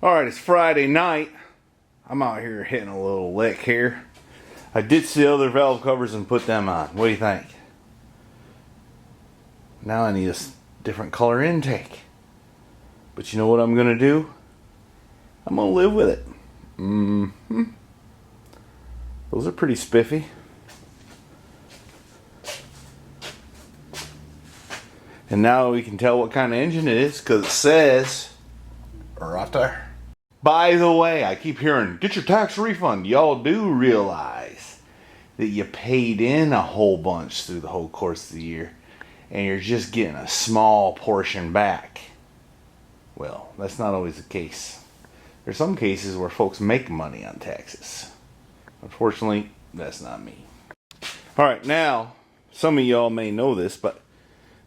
Alright, it's Friday night. I'm out here hitting a little lick here. I ditched the other valve covers and put them on. What do you think? Now I need a different color intake. But you know what I'm going to do? I'm going to live with it. Those are pretty spiffy. And now we can tell what kind of engine it is because it says right there. By the way, I keep hearing, get your tax refund. Y'all do realize that you paid in a whole bunch through the whole course of the year and you're just getting a small portion back. Well, that's not always the case. There's some cases where folks make money on taxes. Unfortunately, that's not me. Alright, now, some of y'all may know this, but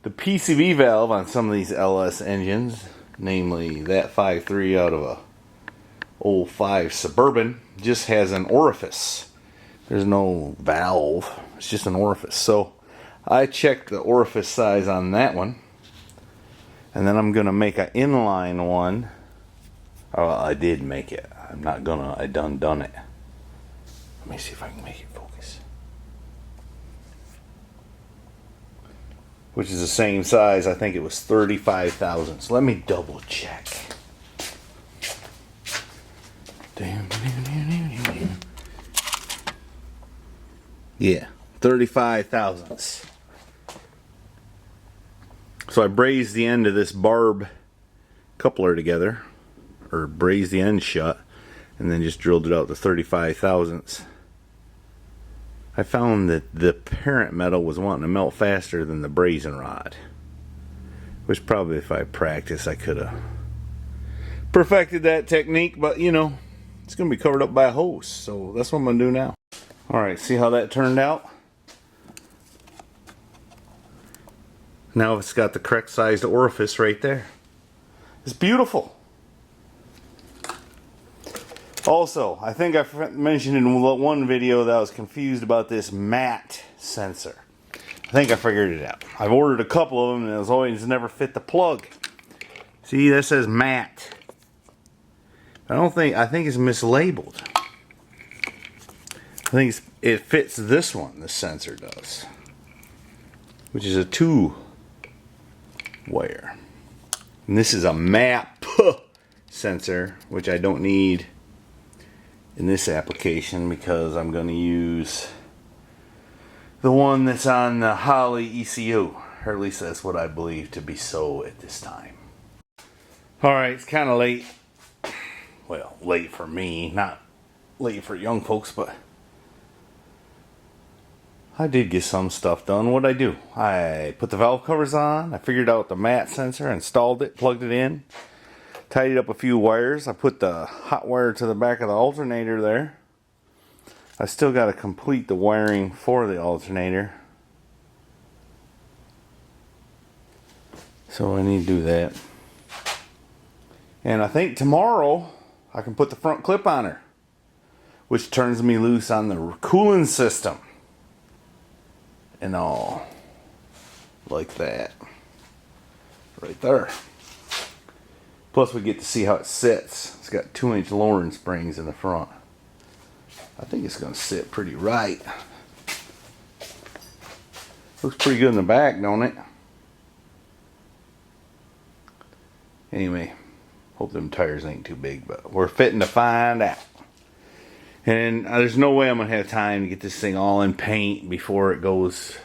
the PCV valve on some of these LS engines, namely that 5.3 out of a 05 Suburban, just has an orifice. There's no valve, it's just an orifice. So I checked the orifice size on that one, and then I'm gonna make an inline one. Oh, I did make it. I'm not gonna, I done it. Let me see if I can make it focus. Which is the same size, I think it was 35 thousandths. Let me double check. Yeah, 35 thousandths. So I brazed the end of this barb coupler together, or brazed the end shut, and then just drilled it out to 35 thousandths. I found that the parent metal was wanting to melt faster than the brazing rod, which probably if I practiced I could have perfected that technique, but you know, it's going to be covered up by a hose, so that's what I'm going to do now. Alright, see how that turned out? Now it's got the correct sized orifice right there. It's beautiful. Also, I think I mentioned in one video that I was confused about this matte sensor. I think I figured it out. I've ordered a couple of them and it was always never fit the plug. See, that says matte. I think it's mislabeled. I think it fits this one, this sensor does. Which is a 2-wire. And this is a map sensor, which I don't need in this application because I'm going to use the one that's on the Holley ECU, or at least that's what I believe to be so at this time. Alright, it's kind of late. Well, late for me, not late for young folks, but I did get some stuff done. What'd I do? I put the valve covers on, I figured out the matte sensor, installed it, plugged it in, tidied up a few wires. I put the hot wire to the back of the alternator there. I still got to complete the wiring for the alternator, so I need to do that. And I think tomorrow I can put the front clip on her, which turns me loose on the cooling system and all, like that right there. Plus we get to see how it sits. It's got 2-inch lowering springs in the front. I think it's going to sit pretty right. Looks pretty good in the back, don't it? Anyway, hope them tires ain't too big, but we're fitting to find out. And there's no way I'm going to have time to get this thing all in paint before it goes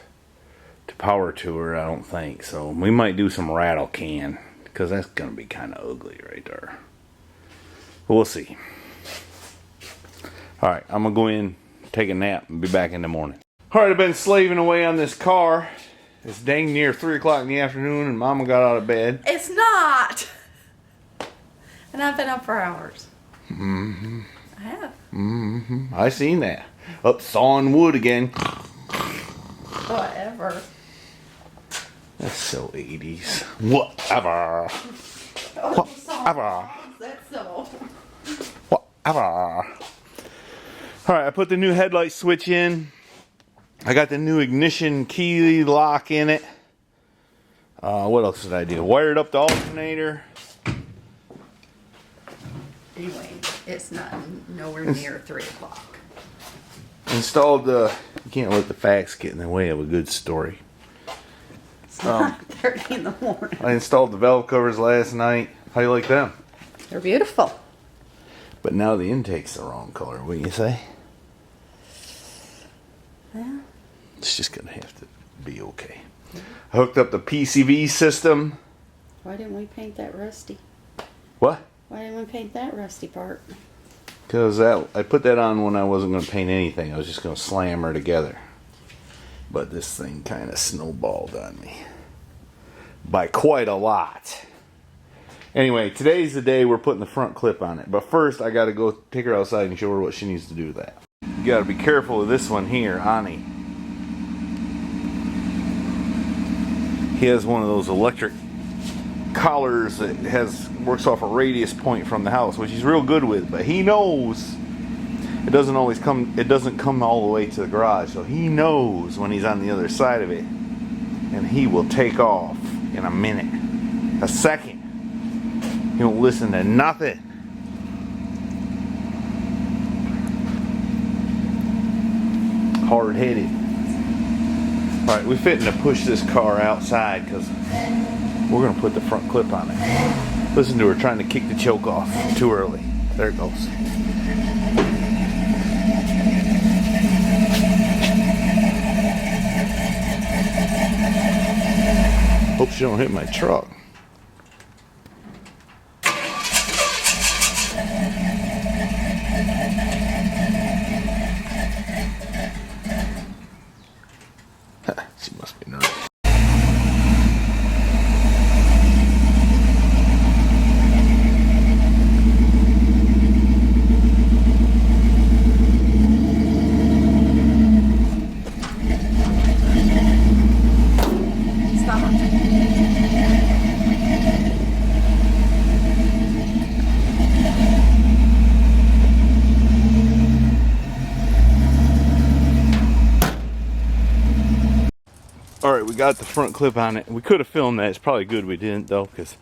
to power tour, I don't think. So we might do some rattle can, because that's going to be kind of ugly right there. But we'll see. Alright, I'm going to go in, take a nap, and be back in the morning. Alright, I've been slaving away on this car. It's dang near 3 o'clock in the afternoon, and Mama got out of bed. It's not! And I've been up for hours. Mm-hmm. I have. Mm-hmm. I seen that. Up sawing wood again. Whatever. That's so 80s. Whatever. Whatever. That's so. Whatever. Alright, I put the new headlight switch in. I got the new ignition key lock in it. What else did I do? Wired up the alternator. Anyway, it's not nowhere near 3 o'clock. Installed the. You can't let the facts get in the way of a good story. It's not 30 in the morning. I installed the valve covers last night. How you like them? They're beautiful. But now the intake's the wrong color. What do you say? Yeah. It's just gonna have to be okay. I hooked up the PCV system. Why didn't we paint that rusty? What? Why didn't we paint that rusty part? Because I put that on when I wasn't going to paint anything. I was just going to slam her together. But this thing kind of snowballed on me. By quite a lot. Anyway, today's the day we're putting the front clip on it. But first, I got to go take her outside and show her what she needs to do with that. You got to be careful with this one here, Ani. He has one of those electric collars that works off a radius point from the house, which he's real good with, but he knows it doesn't come all the way to the garage, so he knows when he's on the other side of it, and he will take off in a minute, a second. He won't listen to nothing. Hard-headed. Alright, we're fitting to push this car outside because we're going to put the front clip on it. Listen to her trying to kick the choke off too early. There it goes. Hope she don't hit my truck. She must be nervous. Alright, we got the front clip on it. We could have filmed that. It's probably good we didn't, though, because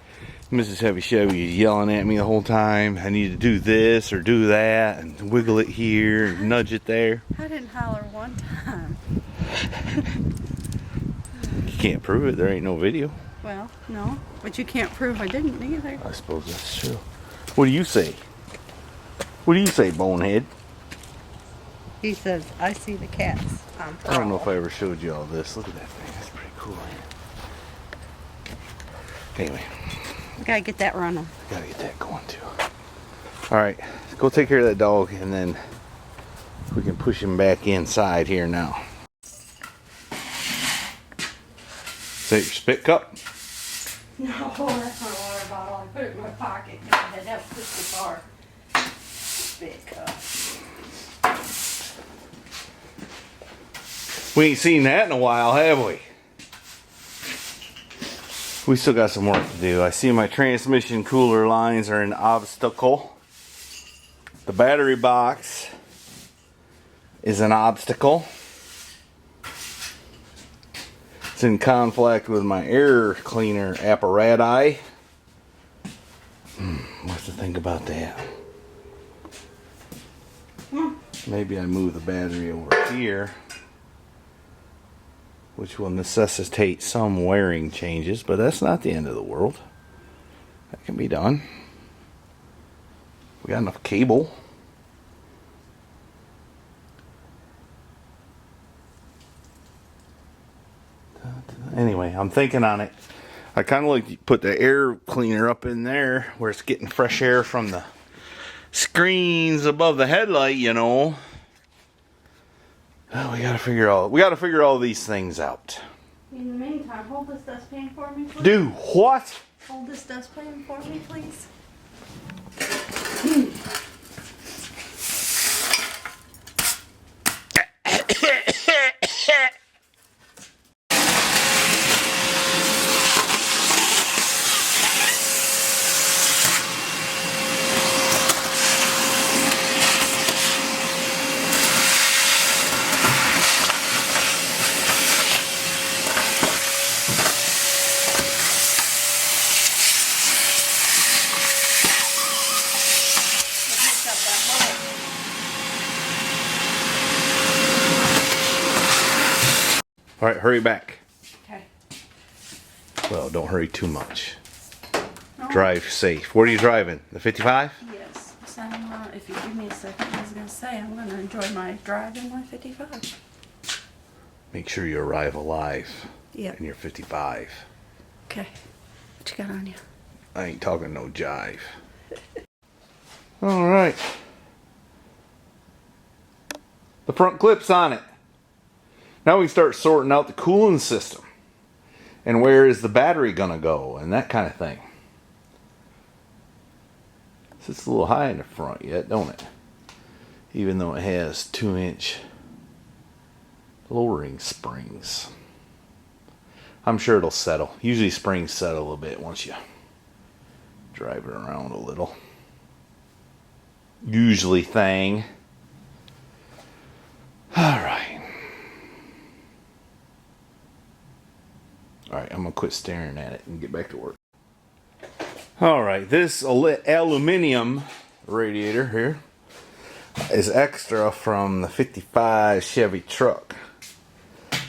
Mrs. Heavy Chevy is yelling at me the whole time. I need to do this or do that and wiggle it here and nudge it there. I didn't holler one time. You can't prove it. There ain't no video. Well, no. But you can't prove I didn't either. I suppose that's true. What do you say? What do you say, bonehead? He says, I see the cats. I don't know if I ever showed you all this. Look at that thing. That's pretty cool. Anyway. We gotta get that running. Gotta get that going too. Alright, go take care of that dog and then we can push him back inside here now. Is that your spit cup? No, that's my water bottle. I put it in my pocket because I had that push the car. Spit cup. We ain't seen that in a while, have we? We still got some work to do. I see my transmission cooler lines are an obstacle. The battery box is an obstacle. It's in conflict with my air cleaner apparatus. What to think about that? Maybe I move the battery over here, which will necessitate some wiring changes, but that's not the end of the world. That can be done. We got enough cable. Anyway, I'm thinking on it. I kind of like to put the air cleaner up in there where it's getting fresh air from the screens above the headlight, you know. Oh, we gotta figure all these things out. In the meantime, hold this dustpan for me, please. Do what? Hold this dustpan for me, please. All right, hurry back. Okay. Well, don't hurry too much. No. Drive safe. What are you driving? The 55? Yes. So, if you give me a second, I was going to say I'm going to enjoy my drive in my 55. Make sure you arrive alive Yep. in your 55. Okay. What you got on you? I ain't talking no jive. All right. The front clip's on it. Now we can start sorting out the cooling system. And where is the battery gonna go and that kind of thing. It's a little high in the front yet, don't it? Even though it has 2-inch lowering springs. I'm sure it'll settle. Usually springs settle a bit once you drive it around a little. Usually thing. Alright. Alright, I'm going to quit staring at it and get back to work. Alright, this aluminum radiator here is extra from the 55 Chevy truck.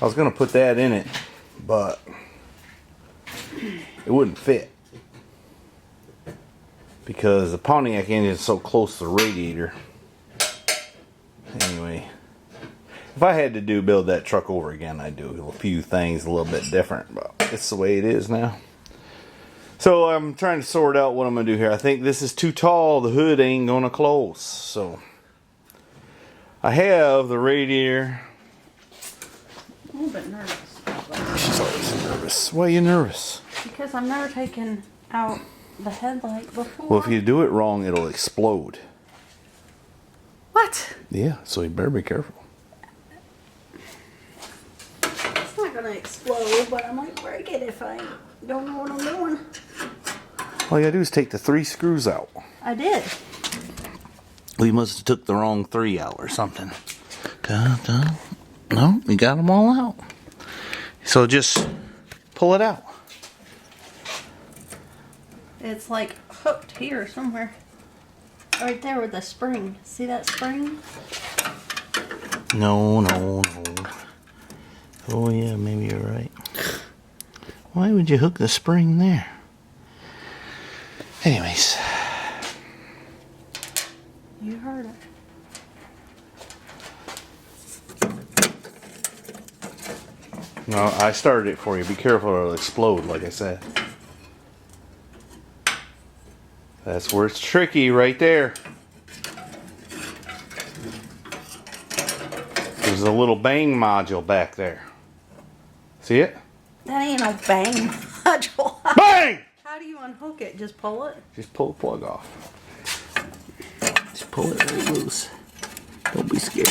I was going to put that in it, but it wouldn't fit. Because the Pontiac engine is so close to the radiator. Anyway, if I had to build that truck over again, I'd do a few things a little bit different, but it's the way it is now. So I'm trying to sort out what I'm going to do here. I think this is too tall. The hood ain't going to close. So I have the radiator. I'm a little bit nervous. She's always nervous. Why are you nervous? Because I've never taken out the headlight before. Well, if you do it wrong, it'll explode. What? Yeah, so you better be careful. It's not going to explode, but I might break it if I don't know what I'm doing. All you gotta do is take the 3 screws out. I did. We must have took the wrong 3 out or something. No, we got them all out. So just pull it out. It's like hooked here somewhere. Right there with the spring. See that spring? No. Oh yeah, maybe you're right. Why would you hook the spring there? Anyways. You heard it. No, I started it for you. Be careful or it'll explode, like I said. That's where it's tricky, right there. There's a little bang module back there. See it? That ain't no bang module. Bang! How do you unhook it? Just pull it? Just pull the plug off. Just pull it right loose. Don't be scared.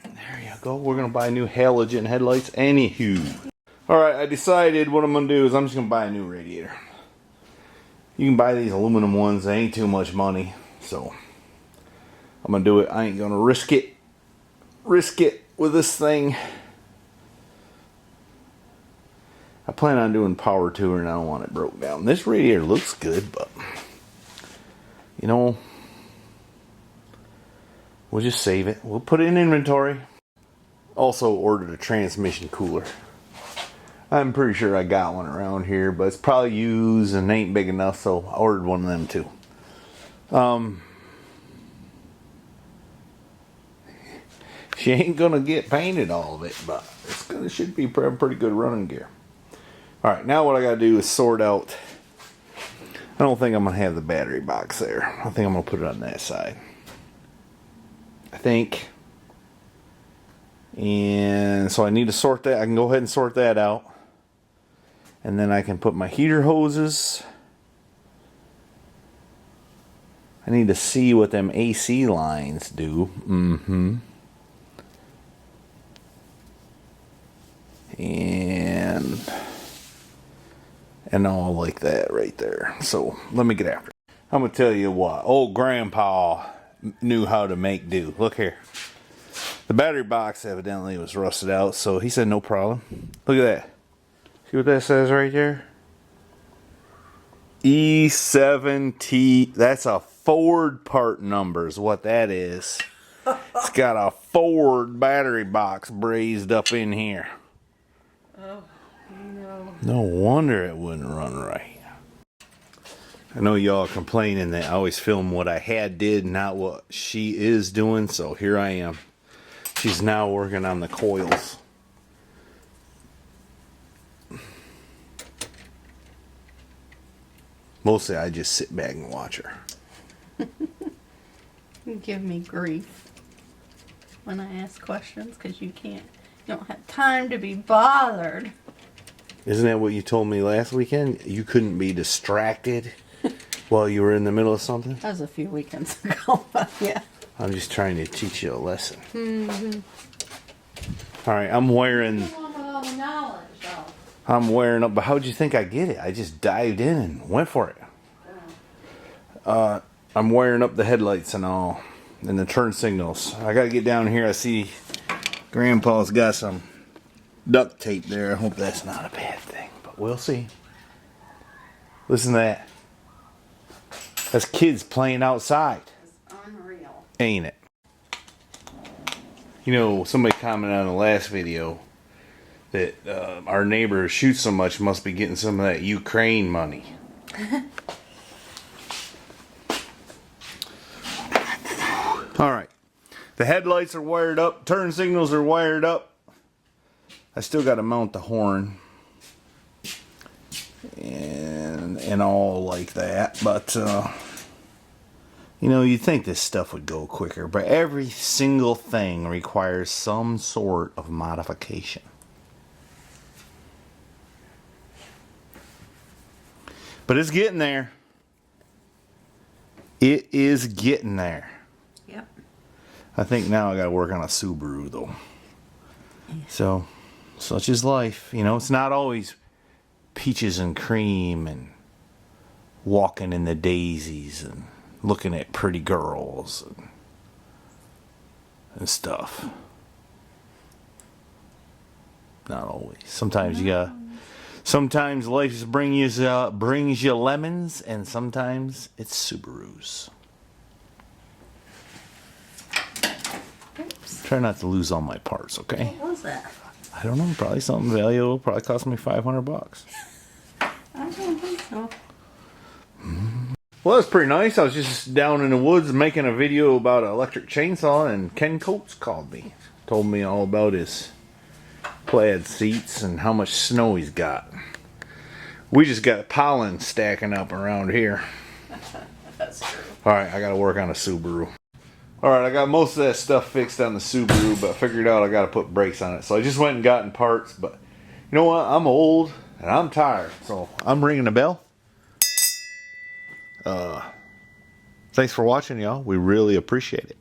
There you go. We're going to buy new halogen headlights. Anywho. Alright, I decided what I'm going to do is I'm just going to buy a new radiator. You can buy these aluminum ones. They ain't too much money. So, I'm going to do it. I ain't going to risk it with this thing. I plan on doing power tour and I don't want it broke down. This radiator looks good, but you know, we'll just save it. We'll put it in inventory. Also ordered a transmission cooler. I'm pretty sure I got one around here, but it's probably used and ain't big enough, so I ordered one of them too. She ain't gonna get painted all of it, but it should be pretty good running gear. Alright, now what I gotta do is sort out. I don't think I'm gonna have the battery box there. I think I'm gonna put it on that side. I think. And so I need to sort that. I can go ahead and sort that out. And then I can put my heater hoses. I need to see what them AC lines do. And all like that right there. So let me get after it. I'm gonna tell you what, old grandpa knew how to make do. Look here. The battery box evidently was rusted out, so he said no problem. Look at that. See what that says right there? E7T. That's a Ford part number is what that is. It's got a Ford battery box brazed up in here. Oh, no. No wonder it wouldn't run right. I know y'all are complaining that I always film what I did, not what she is doing, so here I am. She's now working on the coils. Mostly I just sit back and watch her. You give me grief when I ask questions because you don't have time to be bothered. Isn't that what you told me last weekend? You couldn't be distracted while you were in the middle of something? That was a few weekends ago, but yeah. I'm just trying to teach you a lesson. All right, I'm wearing up, but how'd you think I get it? I just dived in and went for it. I'm wiring up the headlights and all, and the turn signals. I gotta get down here. I see Grandpa's got some duct tape there. I hope that's not a bad thing, but we'll see. Listen to that. That's kids playing outside. It's unreal. Ain't it? You know, somebody commented on the last video that our neighbor shoots so much must be getting some of that Ukraine money. Alright. The headlights are wired up. Turn signals are wired up. I still got to mount the horn. And all like that. But, you know, you'd think this stuff would go quicker. But every single thing requires some sort of modification. But it's getting there. It is getting there. Yep. I think now I got to work on a Subaru though. Yeah. So, such is life. You know, it's not always peaches and cream and walking in the daisies and looking at pretty girls and stuff. Not always. Sometimes you got. Sometimes life just brings you lemons, and sometimes it's Subarus. Oops. Try not to lose all my parts, okay? What was that? I don't know. Probably something valuable. Probably cost me $500. I don't think so. Well, that's pretty nice. I was just down in the woods making a video about an electric chainsaw, and Ken Coates called me. Told me all about his plaid seats and how much snow he's got. We just got pollen stacking up around here. That's true. Alright, I gotta work on a Subaru. Alright, I got most of that stuff fixed on the Subaru, but I figured out I gotta put brakes on it. So I just went and gotten parts, but you know what? I'm old and I'm tired, so I'm ringing the bell. Thanks for watching, y'all. We really appreciate it.